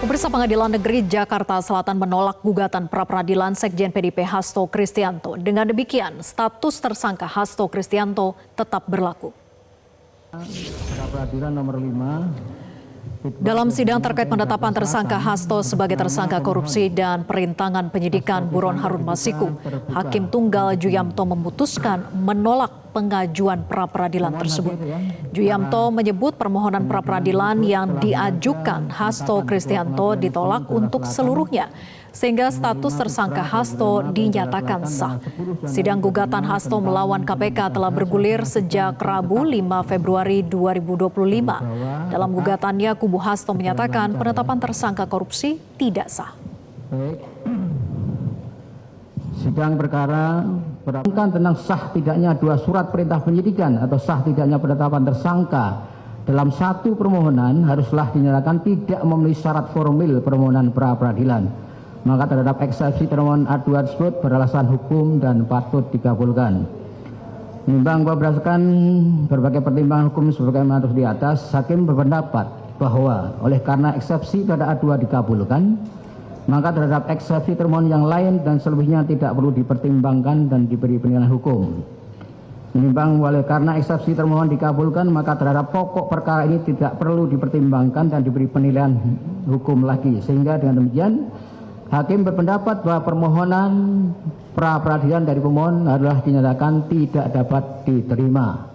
Pemirsa, Pengadilan Negeri Jakarta Selatan menolak gugatan pra-peradilan Sekjen PDIP Hasto Kristianto. Dengan demikian, status tersangka Hasto Kristianto tetap berlaku. Pra-peradilan nomor 5. Dalam sidang terkait penetapan tersangka Hasto sebagai tersangka korupsi dan perintangan penyidikan buron Harun Masiku, Hakim Tunggal Juyamto memutuskan menolak pengajuan pra-peradilan tersebut. Juyamto menyebut permohonan pra-peradilan yang diajukan Hasto Kristianto ditolak untuk seluruhnya, sehingga status tersangka Hasto dinyatakan sah. Sidang gugatan Hasto melawan KPK telah bergulir sejak Rabu 5 Februari 2025. Dalam gugatannya, kubu Hasto menyatakan penetapan tersangka korupsi tidak sah. Sidang perkara berdasarkan tentang sah tidaknya dua surat perintah penyidikan atau sah tidaknya penetapan tersangka dalam satu permohonan haruslah dinyatakan tidak memenuhi syarat formil permohonan pra-peradilan. Maka terhadap eksepsi termohon A2 tersebut beralasan hukum dan patut dikabulkan. Menimbang bahwa berdasarkan berbagai pertimbangan hukum sebagaimana di atas, hakim berpendapat bahwa oleh karena eksepsi pada A2 dikabulkan, maka terhadap eksepsi termohon yang lain dan selebihnya tidak perlu dipertimbangkan dan diberi penilaian hukum. Menimbang oleh karena eksepsi termohon dikabulkan, maka terhadap pokok perkara ini tidak perlu dipertimbangkan dan diberi penilaian hukum lagi. Sehingga dengan demikian, hakim berpendapat bahwa permohonan pra-peradilan dari pemohon adalah dinyatakan tidak dapat diterima.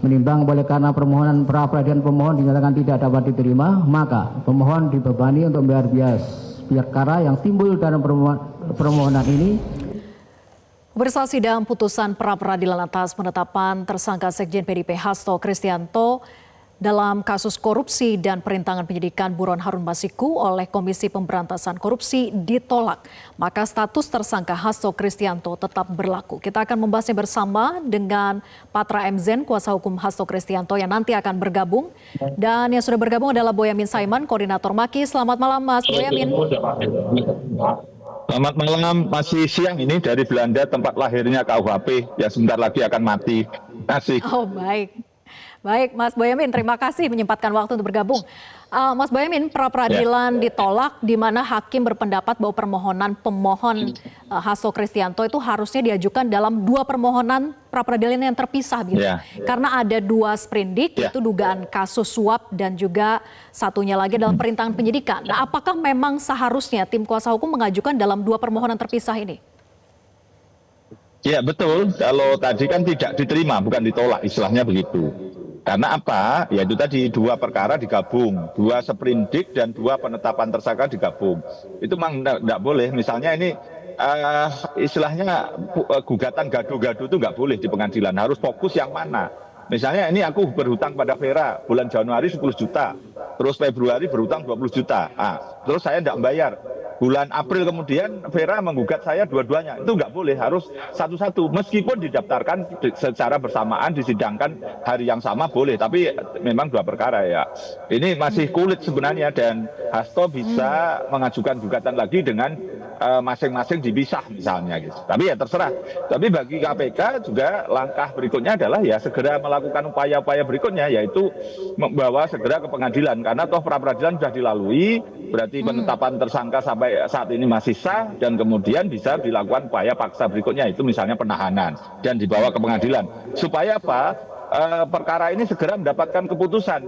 Menimbang oleh karena permohonan pra-peradilan pemohon dinyatakan tidak dapat diterima, maka pemohon dibebani untuk membayar biaya perkara yang timbul dalam permohonan ini. Pemirsa, sidang putusan pra-peradilan atas penetapan tersangka Sekjen PDIP Hasto Kristianto dalam kasus korupsi dan perintangan penyidikan buron Harun Masiku oleh Komisi Pemberantasan Korupsi ditolak. Maka status tersangka Hasto Kristianto tetap berlaku. Kita akan membahasnya bersama dengan Patra M. Zen, kuasa hukum Hasto Kristianto yang nanti akan bergabung. Dan yang sudah bergabung adalah Boyamin Saiman, koordinator MAKI. Selamat malam, Mas Boyamin. Selamat malam, masih siang ini dari Belanda, tempat lahirnya KUHP, yang sebentar lagi akan mati. Kasih. Oh, baik. Baik, Mas Boyamin, terima kasih menyempatkan waktu untuk bergabung. Mas Boyamin, pra-peradilan ditolak, di mana hakim berpendapat bahwa permohonan pemohon Hasto Kristianto itu harusnya diajukan dalam dua permohonan pra-peradilan yang terpisah, gitu. Karena ada dua sprindik, itu dugaan kasus suap dan juga satunya lagi dalam perintangan penyidikan. Nah, apakah memang seharusnya tim kuasa hukum mengajukan dalam dua permohonan terpisah ini? Ya betul, kalau tadi kan tidak diterima, bukan ditolak, istilahnya begitu. Karena apa? Ya itu tadi dua perkara digabung, dua sprindik dan dua penetapan tersangka digabung. Itu memang tidak boleh. Misalnya ini istilahnya gugatan gaduh-gaduh itu nggak boleh di pengadilan. Harus fokus yang mana. Misalnya ini aku berhutang pada Vera bulan Januari 10 juta, terus Februari berhutang 20 juta. Terus saya tidak membayar. Bulan April kemudian Vera menggugat saya dua-duanya. Itu nggak boleh, harus satu-satu. Meskipun didaftarkan secara bersamaan, disidangkan hari yang sama boleh. Tapi memang dua perkara ya. Ini masih kulit sebenarnya dan Hasto bisa mengajukan gugatan lagi dengan masing-masing dipisah misalnya gitu. Tapi ya terserah. Tapi bagi KPK juga langkah berikutnya adalah ya segera melakukan upaya-upaya berikutnya, yaitu membawa segera ke pengadilan. Karena toh pra-peradilan sudah dilalui, berarti penetapan tersangka sampai saat ini masih sah dan kemudian bisa dilakukan upaya paksa berikutnya, itu misalnya penahanan dan dibawa ke pengadilan. Supaya apa? Perkara ini segera mendapatkan keputusan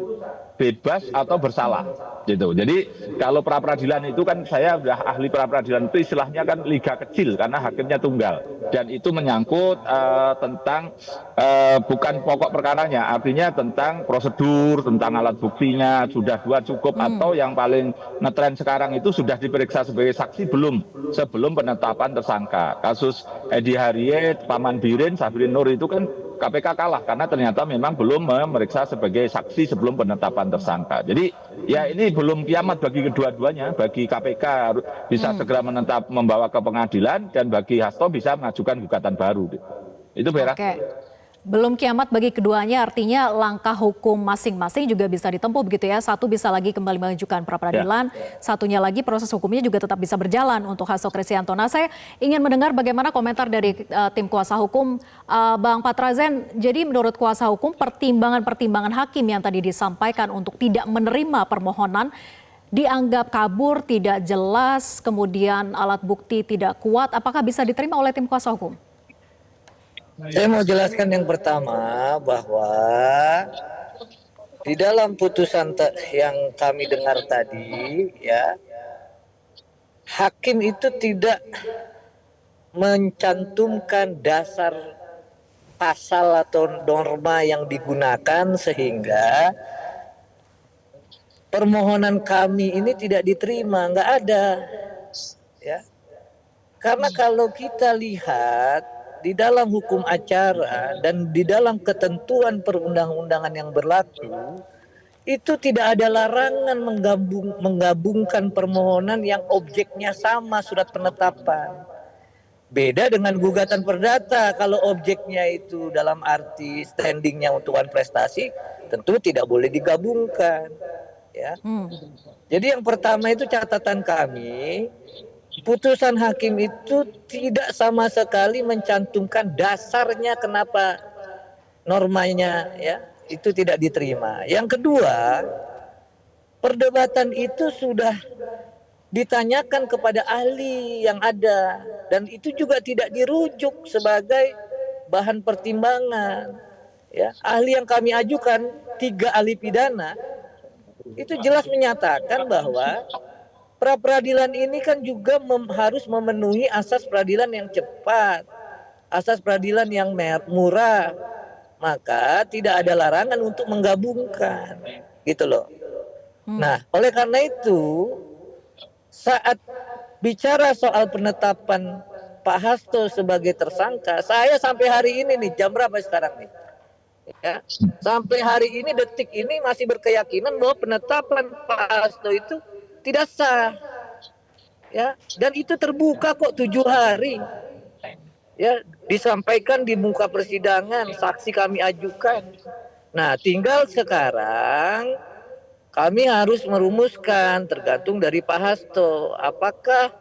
bebas atau bersalah gitu. Jadi kalau pra-peradilan itu kan saya sudah ahli pra-peradilan, itu istilahnya kan liga kecil karena hakimnya tunggal dan itu menyangkut tentang bukan pokok perkaranya, artinya tentang prosedur, tentang alat buktinya sudah dua cukup atau yang paling ngetren sekarang itu sudah diperiksa sebagai saksi belum sebelum penetapan tersangka. Kasus Edi Harriet, Paman Birin, Sabirin Nur itu kan KPK kalah karena ternyata memang belum memeriksa sebagai saksi sebelum penetapan tersangka. Jadi ya ini belum kiamat bagi kedua-duanya, bagi KPK bisa segera membawa ke pengadilan dan bagi Hasto bisa mengajukan gugatan baru. Itu Vera. Oke. Belum kiamat bagi keduanya, artinya langkah hukum masing-masing juga bisa ditempuh begitu ya. Satu bisa lagi kembali mengajukan pra-peradilan, satunya lagi proses hukumnya juga tetap bisa berjalan untuk Hasto Kristianto. Nah, saya ingin mendengar bagaimana komentar dari tim kuasa hukum Bang Patra Zen. Jadi menurut kuasa hukum pertimbangan-pertimbangan hakim yang tadi disampaikan untuk tidak menerima permohonan dianggap kabur, tidak jelas, kemudian alat bukti tidak kuat, apakah bisa diterima oleh tim kuasa hukum? Saya mau jelaskan yang pertama bahwa di dalam putusan yang kami dengar tadi, ya, hakim itu tidak mencantumkan dasar pasal atau norma yang digunakan sehingga permohonan kami ini tidak diterima, nggak ada, ya. Karena kalau kita lihat di dalam hukum acara dan di dalam ketentuan perundang-undangan yang berlaku, itu tidak ada larangan menggabungkan permohonan yang objeknya sama surat penetapan. Beda dengan gugatan perdata, kalau objeknya itu dalam arti standingnya untukan prestasi, tentu tidak boleh digabungkan. Ya. Jadi yang pertama itu catatan kami, putusan hakim itu tidak sama sekali mencantumkan dasarnya kenapa normanya, ya, itu tidak diterima. Yang kedua, perdebatan itu sudah ditanyakan kepada ahli yang ada dan itu juga tidak dirujuk sebagai bahan pertimbangan. Ya, ahli yang kami ajukan 3 ahli pidana itu jelas menyatakan bahwa pra peradilan ini kan juga harus memenuhi asas peradilan yang cepat, asas peradilan yang murah, maka tidak ada larangan untuk menggabungkan, gitu loh. Nah, oleh karena itu saat bicara soal penetapan Pak Hasto sebagai tersangka, saya sampai hari ini nih, jam berapa sekarang nih? Ya, sampai hari ini, detik ini masih berkeyakinan bahwa penetapan Pak Hasto itu tidak sah. Ya, dan itu terbuka kok 7 hari. Ya, disampaikan di muka persidangan, saksi kami ajukan. Nah, tinggal sekarang kami harus merumuskan tergantung dari Pak Hasto, apakah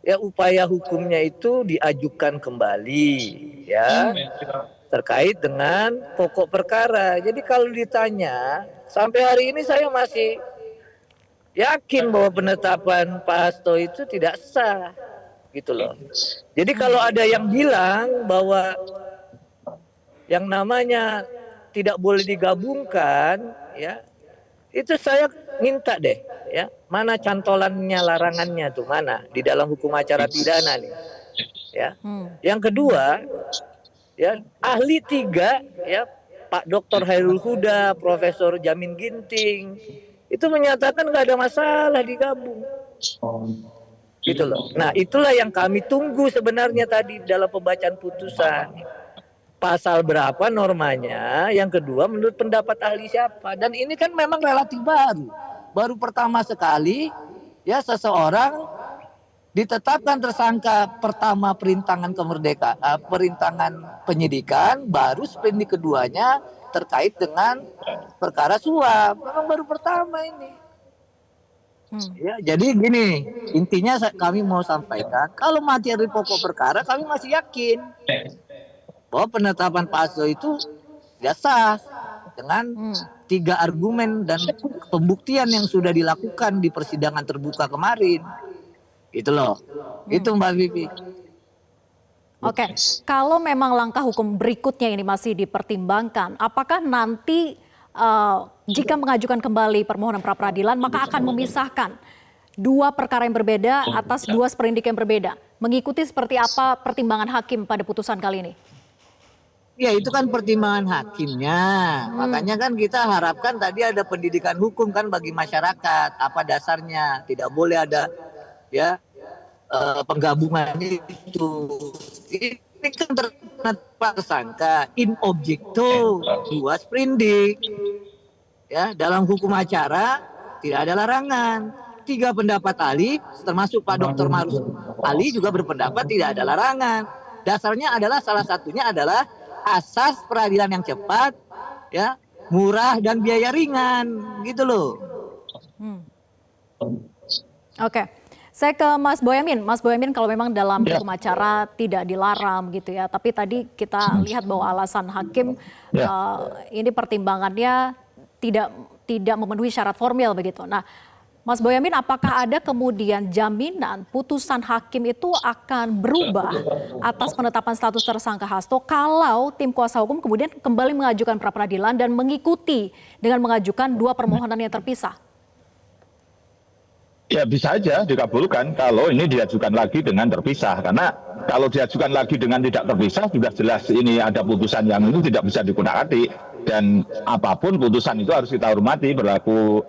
ya upaya hukumnya itu diajukan kembali, ya, terkait dengan pokok perkara. Jadi kalau ditanya, sampai hari ini saya masih yakin bahwa penetapan Pak Hasto itu tidak sah, gitu loh. Jadi kalau ada yang bilang bahwa yang namanya tidak boleh digabungkan, ya, itu saya minta deh, ya, mana cantolannya, larangannya tuh mana di dalam hukum acara pidana nih, ya. Yang kedua, ya, ahli 3, ya, Pak Dr. Hairul Huda, Profesor Jamin Ginting, itu menyatakan nggak ada masalah digabung, gitu loh. Nah, itulah yang kami tunggu sebenarnya tadi dalam pembacaan putusan. Pasal berapa normanya, yang kedua menurut pendapat ahli siapa, dan ini kan memang relatif baru pertama sekali, ya, seseorang ditetapkan tersangka pertama perintangan kemerdekaan, perintangan penyidikan, baru sprindik keduanya terkait dengan perkara suap, memang baru pertama ini. Ya, jadi gini, intinya kami mau sampaikan, kalau materi pokok perkara kami masih yakin bahwa penetapan Pak Hasto itu tidak sah dengan 3 argumen dan pembuktian yang sudah dilakukan di persidangan terbuka kemarin. Itu loh. Itu Mbak Vivi. Oke, kalau memang langkah hukum berikutnya ini masih dipertimbangkan, apakah nanti jika mengajukan kembali permohonan pra peradilan maka akan memisahkan 2 perkara yang berbeda atas 2 sprindik yang berbeda? Mengikuti seperti apa pertimbangan hakim pada putusan kali ini? Ya, itu kan pertimbangan hakimnya. Makanya kan kita harapkan tadi ada pendidikan hukum kan bagi masyarakat. Apa dasarnya? Tidak boleh ada, ya, penggabungan itu. Ini kan tersangka in objecto 2 sprindik. Ya, dalam hukum acara tidak ada larangan. 3 pendapat ahli, termasuk Pak Dr. Marus Ali juga berpendapat tidak ada larangan. Dasarnya adalah salah satunya adalah asas peradilan yang cepat, ya, murah dan biaya ringan, gitu loh. Oke, saya ke Mas Boyamin. Mas Boyamin, kalau memang dalam hukum acara tidak dilarang gitu ya, tapi tadi kita lihat bahwa alasan hakim ini pertimbangannya tidak memenuhi syarat formil begitu. Nah, Mas Boyamin, apakah ada kemudian jaminan putusan hakim itu akan berubah atas penetapan status tersangka Hasto kalau tim kuasa hukum kemudian kembali mengajukan pra-peradilan dan mengikuti dengan mengajukan 2 permohonan yang terpisah? Ya bisa aja dikabulkan kalau ini diajukan lagi dengan terpisah. Karena kalau diajukan lagi dengan tidak terpisah sudah jelas ini ada putusan yang itu tidak bisa dikutak-atik. Dan apapun putusan itu harus kita hormati, berlaku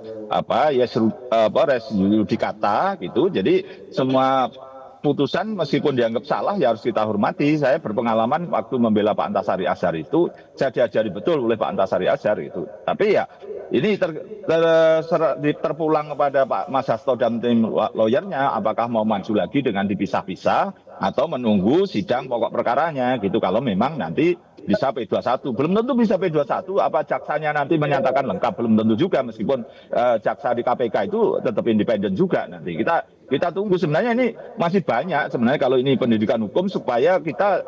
res judicata gitu. Jadi semua putusan meskipun dianggap salah ya harus kita hormati. Saya berpengalaman waktu membela Pak Antasari Azhar itu, saya diajari betul oleh Pak Antasari Azhar itu. Tapi ya ini terpulang kepada Pak Mas Hasto dan tim lawyernya, apakah mau maju lagi dengan dipisah-pisah atau menunggu sidang pokok perkaranya gitu. Kalau memang nanti bisa P21, belum tentu bisa P21, apa jaksanya nanti menyatakan lengkap, belum tentu juga, meskipun jaksa di KPK itu tetap independen juga. Nanti kita tunggu. Sebenarnya ini masih banyak sebenarnya kalau ini pendidikan hukum, supaya kita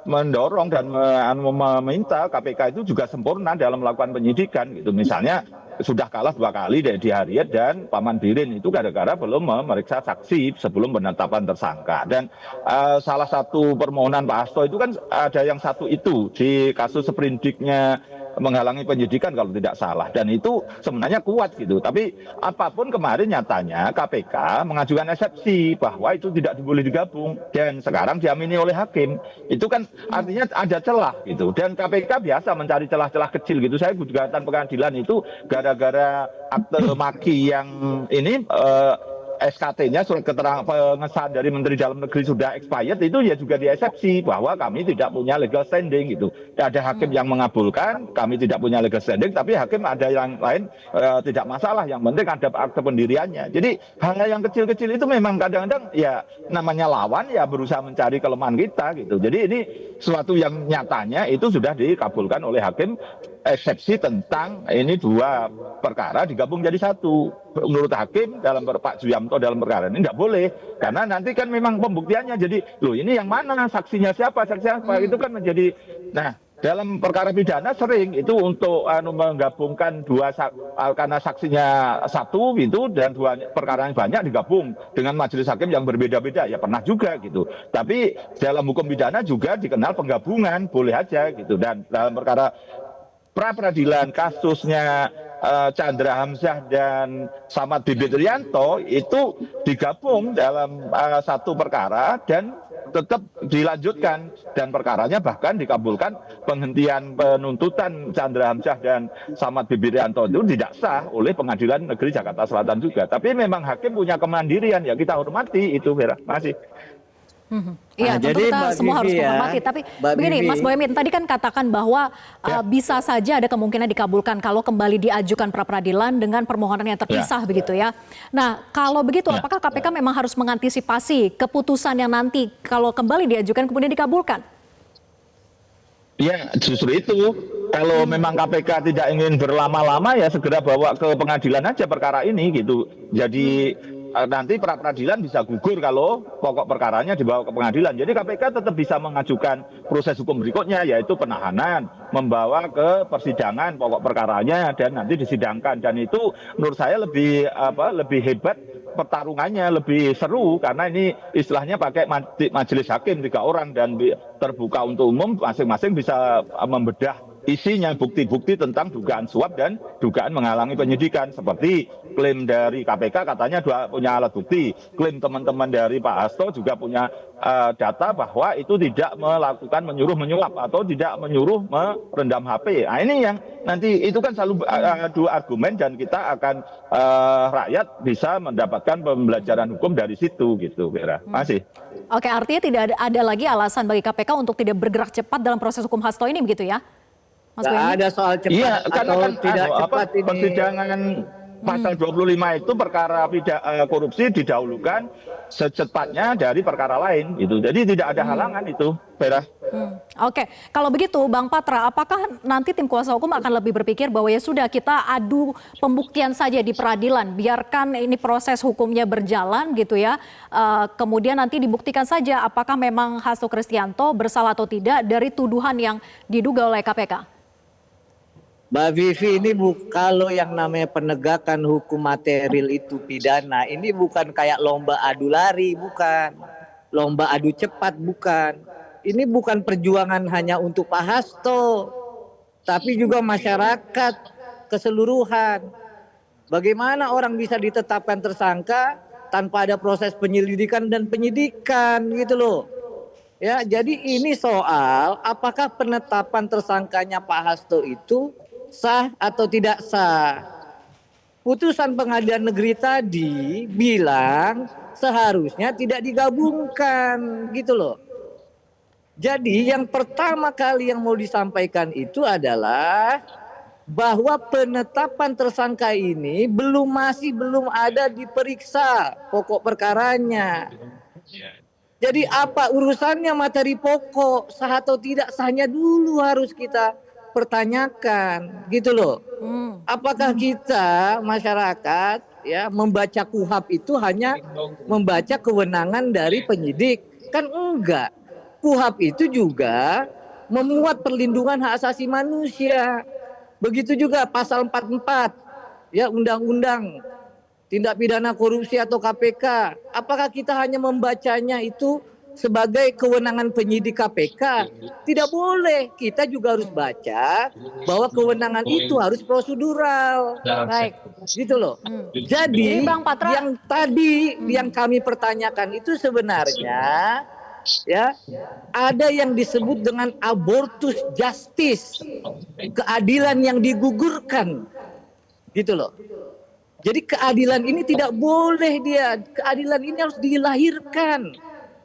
mendorong dan meminta KPK itu juga sempurna dalam melakukan penyidikan gitu. Misalnya sudah kalah 2 kali di Harriet dan Paman Birin itu gara-gara belum memeriksa saksi sebelum penetapan tersangka. Dan salah satu permohonan Pak Hasto itu kan ada yang satu itu di kasus sprindiknya menghalangi penyidikan kalau tidak salah, dan itu sebenarnya kuat gitu. Tapi apapun kemarin nyatanya KPK mengajukan eksepsi bahwa itu tidak boleh digabung, dan sekarang diamini oleh hakim. Itu kan artinya ada celah gitu, dan KPK biasa mencari celah-celah kecil gitu. Saya gugatan pengadilan itu gara-gara akte maki yang ini SKT-nya, surat keterangan pengesahan dari Menteri Dalam Negeri sudah expired, itu ya juga diesepsi bahwa kami tidak punya legal standing gitu. Ada hakim yang mengabulkan, kami tidak punya legal standing, tapi hakim ada yang lain tidak masalah, yang penting ada akte pendiriannya. Jadi hal yang kecil-kecil itu memang kadang-kadang ya namanya lawan ya berusaha mencari kelemahan kita gitu. Jadi ini suatu yang nyatanya itu sudah dikabulkan oleh hakim, eksepsi tentang ini 2 perkara digabung jadi 1. Menurut hakim dalam Pak Juyamto dalam perkara ini tidak boleh, karena nanti kan memang pembuktiannya jadi loh ini yang mana, saksinya siapa, itu kan menjadi. Nah, dalam perkara pidana sering itu untuk menggabungkan 2 karena saksinya 1 gitu, dan 2 perkara yang banyak digabung dengan majelis hakim yang berbeda-beda, ya pernah juga gitu. Tapi dalam hukum pidana juga dikenal penggabungan, boleh aja gitu. Dan dalam perkara pra-peradilan kasusnya Chandra Hamzah dan Samad Bibit Rianto itu digabung dalam 1 perkara dan tetap dilanjutkan, dan perkaranya bahkan dikabulkan. Penghentian penuntutan Chandra Hamzah dan Samad Bibit Rianto itu tidak sah oleh Pengadilan Negeri Jakarta Selatan juga. Tapi memang hakim punya kemandirian, ya kita hormati itu, Vera. Masih. Iya, tentu jadi kita Mbak semua harus Bibi menghormati. Tapi Mbak begini, Bibi. Mas Boyamin, tadi kan katakan bahwa bisa saja ada kemungkinan dikabulkan kalau kembali diajukan pra-peradilan dengan permohonan yang terpisah begitu ya. Nah, kalau begitu apakah KPK memang harus mengantisipasi keputusan yang nanti kalau kembali diajukan kemudian dikabulkan? Ya, justru itu. Kalau memang KPK tidak ingin berlama-lama, ya segera bawa ke pengadilan aja perkara ini gitu. Jadi nanti pra-peradilan bisa gugur kalau pokok perkaranya dibawa ke pengadilan. Jadi KPK tetap bisa mengajukan proses hukum berikutnya, yaitu penahanan, membawa ke persidangan pokok perkaranya dan nanti disidangkan. Dan itu menurut saya lebih hebat pertarungannya, lebih seru, karena ini istilahnya pakai majelis hakim 3 orang dan terbuka untuk umum, masing-masing bisa membedah isinya, bukti-bukti tentang dugaan suap dan dugaan menghalangi penyidikan. Seperti klaim dari KPK katanya punya alat bukti, klaim teman-teman dari Pak Hasto juga punya data bahwa itu tidak melakukan menyuruh menyuap atau tidak menyuruh merendam HP. Nah ini yang nanti itu kan selalu 2 argumen, dan kita akan rakyat bisa mendapatkan pembelajaran hukum dari situ gitu, Vera. Masih. Oke, artinya tidak ada lagi alasan bagi KPK untuk tidak bergerak cepat dalam proses hukum Hasto ini begitu ya, Mas Nggak Boyamin? ada soal cepat Iya, atau karena kan tidak cepat ini. persidangan pasal 25 itu perkara korupsi didahulukan secepatnya dari perkara lain itu. Jadi tidak ada halangan itu, Vera. Oke, kalau begitu Bang Patra, apakah nanti tim kuasa hukum akan lebih berpikir bahwa ya sudah kita adu pembuktian saja di peradilan, biarkan ini proses hukumnya berjalan gitu ya, kemudian nanti dibuktikan saja apakah memang Hasto Kristianto bersalah atau tidak dari tuduhan yang diduga oleh KPK? Mbak Vivi, ini kalau yang namanya penegakan hukum material itu pidana, ini bukan kayak lomba adu lari, bukan. Lomba adu cepat, bukan. Ini bukan perjuangan hanya untuk Pak Hasto, tapi juga masyarakat keseluruhan. Bagaimana orang bisa ditetapkan tersangka tanpa ada proses penyelidikan dan penyidikan, gitu loh. Ya, jadi ini soal apakah penetapan tersangkanya Pak Hasto itu sah atau tidak sah. Putusan pengadilan negeri tadi bilang seharusnya tidak digabungkan, gitu loh. Jadi yang pertama kali yang mau disampaikan itu adalah bahwa penetapan tersangka ini masih belum ada diperiksa pokok perkaranya. Jadi apa urusannya materi pokok, sah atau tidak sahnya dulu harus kita pertanyakan, gitu loh. Apakah kita masyarakat ya membaca KUHP itu hanya membaca kewenangan dari penyidik? Kan enggak. KUHP itu juga memuat perlindungan hak asasi manusia. Begitu juga pasal 44 ya Undang-Undang Tindak Pidana Korupsi atau KPK. Apakah kita hanya membacanya itu sebagai kewenangan penyidik KPK? Tidak boleh. Kita juga harus baca bahwa kewenangan itu harus prosedural. Baik. Gitu loh. Jadi Jadi Bang Patra, yang tadi yang kami pertanyakan itu sebenarnya ya ada yang disebut dengan abortus justice, keadilan yang digugurkan. Gitu loh. Jadi keadilan ini tidak boleh keadilan ini harus dilahirkan.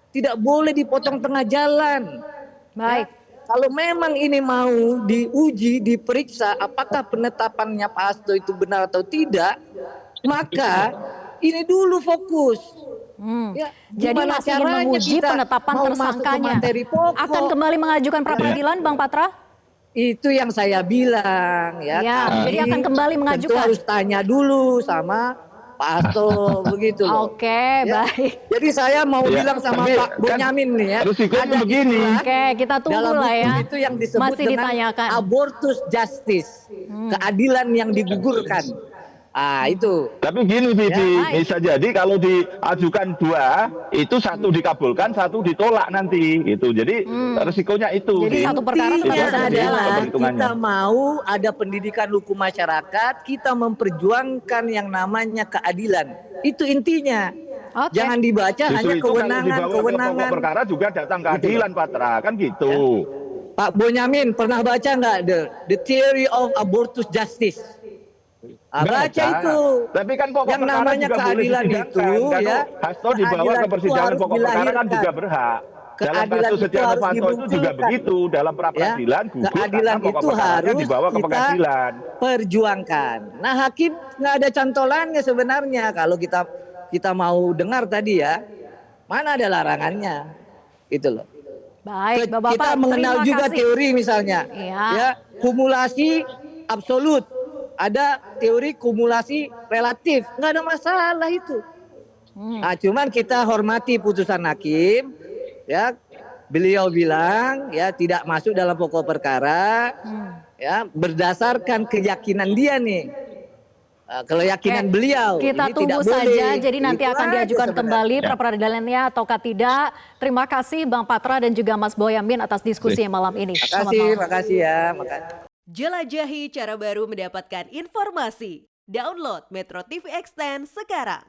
Tidak boleh dipotong tengah jalan. baik. Ya, kalau memang ini mau diuji, diperiksa apakah penetapannya Pak Hasto itu benar atau tidak, maka ini dulu fokus. Ya, Jadi gimana masih ingin caranya menguji kita penetapan mau masuk ke tersangkanya. materi pokok. Akan kembali mengajukan pra peradilan, Bang Patra? Itu yang saya bilang ya. Ya, Kami jadi akan kembali tentu mengajukan. harus tanya dulu sama Pak Hasto begitu loh. Oke, Ya. baik. Jadi saya mau Ya, bilang sama tapi Pak Bonyamin nih ya. resikonya ada begini. istilah Oke, kita tunggu dalam lah ya. hukum itu yang disebut Masih dengan ditanyakan. abortus justice, keadilan yang digugurkan. Ah itu. Tapi gini Vivi, Ya, baik. bisa jadi kalau diajukan dua, itu satu dikabulkan, satu ditolak nanti, gitu. Jadi resikonya itu. Jadi Vin. satu perkara tetap Intinya bisa Itu berjalan. adalah perhitungannya. kita mau ada pendidikan hukum masyarakat, kita memperjuangkan yang namanya keadilan. Itu intinya. Oke. Jangan dibaca Justru hanya itu kalau dibawa ke pokok kewenangan. perkara juga datang keadilan, Patra, kan gitu. Pak Bonyamin pernah baca nggak the theory of abortus justice? Baca itu. Tapi kan pokok yang perkara namanya juga boleh keadilan disidangkan. itu Kan ya. Hasto dibawa keadilan ke itu persidangan harus pokok perkara kan dilahirkan. juga berhak. Dalam Keadilan kasus itu Setia harus Novanto itu juga dibuktikan. begitu. Dalam pra peradilan gugur keadilan karena pokok itu perkaranya harus dibawa ke kita pengadilan. perjuangkan. Nah hakim nggak ada cantolannya sebenarnya kalau kita mau dengar tadi ya, mana ada larangannya, itu loh. Baik, Bapak-bapak. Kita mengenal terima juga kasih. teori misalnya, Iya. ya kumulasi absolut, ada teori kumulasi relatif, nggak ada masalah itu. Nah, cuman kita hormati putusan hakim, ya beliau bilang ya tidak masuk dalam pokok perkara, ya berdasarkan keyakinan dia nih. Keyakinan Oke, beliau kita ini tunggu tidak saja. boleh. Jadi nanti Itu akan aja diajukan sebenarnya. kembali pra peradilannya ataukah tidak. Terima kasih Bang Patra dan juga Mas Boyamin atas diskusi malam ini. Selamat malam. Makasih ya. Makasih. Jelajahi cara baru mendapatkan informasi. Download Metro TV Extend sekarang.